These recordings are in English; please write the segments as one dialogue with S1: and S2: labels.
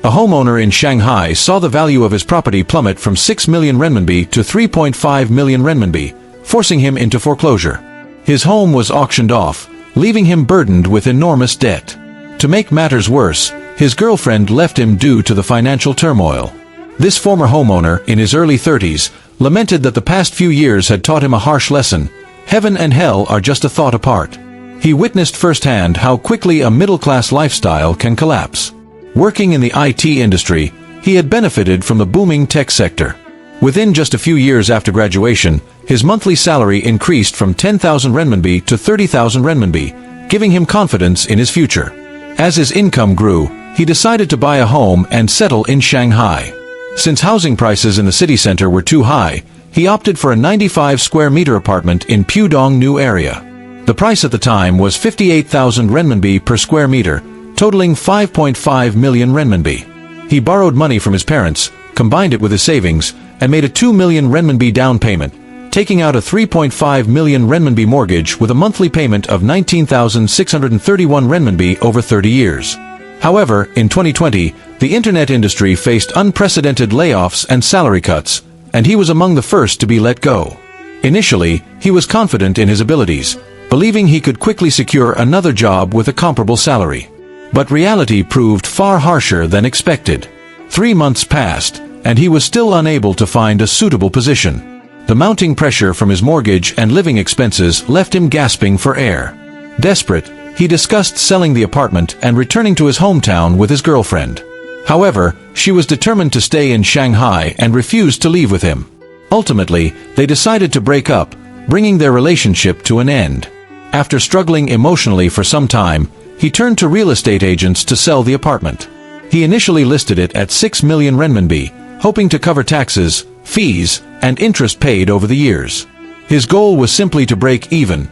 S1: A homeowner in Shanghai saw the value of his property plummet from 6 million renminbi to 3.5 million renminbi, forcing him into foreclosure. His home was auctioned off, leaving him burdened with enormous debt. To make matters worse, his girlfriend left him due to the financial turmoil. This former homeowner, in his early 30s, lamented that the past few years had taught him a harsh lesson: heaven and hell are just a thought apart. He witnessed firsthand how quickly a middle-class lifestyle can collapse. Working in the IT industry, he had benefited from the booming tech sector. Within just a few years after graduation, his monthly salary increased from 10,000 renminbi to 30,000 renminbi, giving him confidence in his future. As his income grew, he decided to buy a home and settle in Shanghai. Since housing prices in the city center were too high, he opted for a 95 square meter apartment in Pudong New area. The price at the time was 58,000 renminbi per square meter, totaling 5.5 million renminbi. He borrowed money from his parents, combined it with his savings, and made a 2 million renminbi down payment, taking out a 3.5 million renminbi mortgage with a monthly payment of 19,631 renminbi over 30 years. However, in 2020, the internet industry faced unprecedented layoffs and salary cuts, and he was among the first to be let go. Initially, he was confident in his abilities, believing he could quickly secure another job with a comparable salary. But reality proved far harsher than expected. 3 months passed, and he was still unable to find a suitable position. The mounting pressure from his mortgage and living expenses left him gasping for air. Desperate, he discussed selling the apartment and returning to his hometown with his girlfriend. However, she was determined to stay in Shanghai and refused to leave with him. Ultimately, they decided to break up, bringing their relationship to an end. After struggling emotionally for some time, he turned to real estate agents to sell the apartment. He initially listed it at 6 million renminbi, hoping to cover taxes, fees, and interest paid over the years. His goal was simply to break even,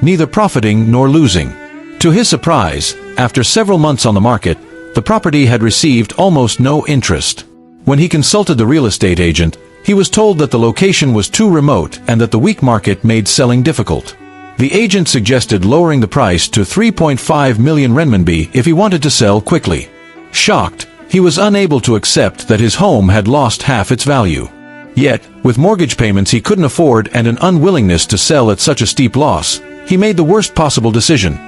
S1: neither profiting nor losing. To his surprise, after several months on the market, the property had received almost no interest. When he consulted the real estate agent, he was told that the location was too remote and that the weak market made selling difficult. The agent suggested lowering the price to 3.5 million renminbi if he wanted to sell quickly. Shocked, he was unable to accept that his home had lost half its value. Yet, with mortgage payments he couldn't afford and an unwillingness to sell at such a steep loss, he made the worst possible decision.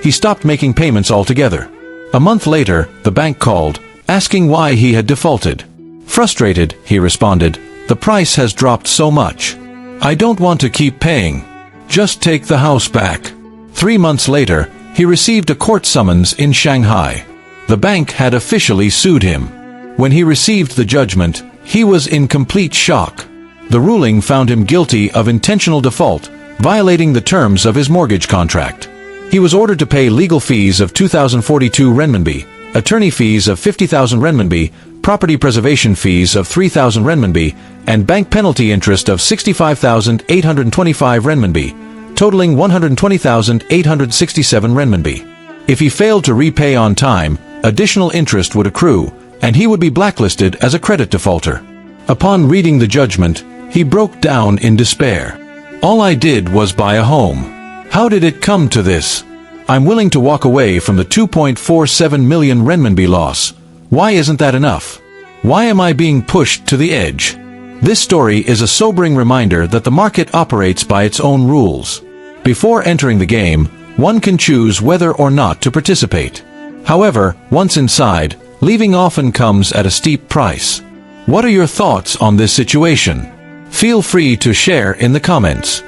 S1: He stopped making payments altogether. A month later, the bank called, asking why he had defaulted. Frustrated, he responded, "The price has dropped so much. I don't want to keep paying. Just take the house back." 3 months later, he received a court summons in Shanghai. The bank had officially sued him. When he received the judgment, he was in complete shock. The ruling found him guilty of intentional default, violating the terms of his mortgage contract. He was ordered to pay legal fees of 2,042 renminbi, attorney fees of 50,000 renminbi, property preservation fees of 3,000 renminbi, and bank penalty interest of 65,825 renminbi, totaling 120,867 renminbi. If he failed to repay on time, additional interest would accrue, and he would be blacklisted as a credit defaulter. Upon reading the judgment, he broke down in despair. "All I did was buy a home. How did it come to this? I'm willing to walk away from the 2.47 million renminbi loss. Why isn't that enough? Why am I being pushed to the edge?" This story is a sobering reminder that the market operates by its own rules. Before entering the game, one can choose whether or not to participate. However, once inside, leaving often comes at a steep price. What are your thoughts on this situation? Feel free to share in the comments.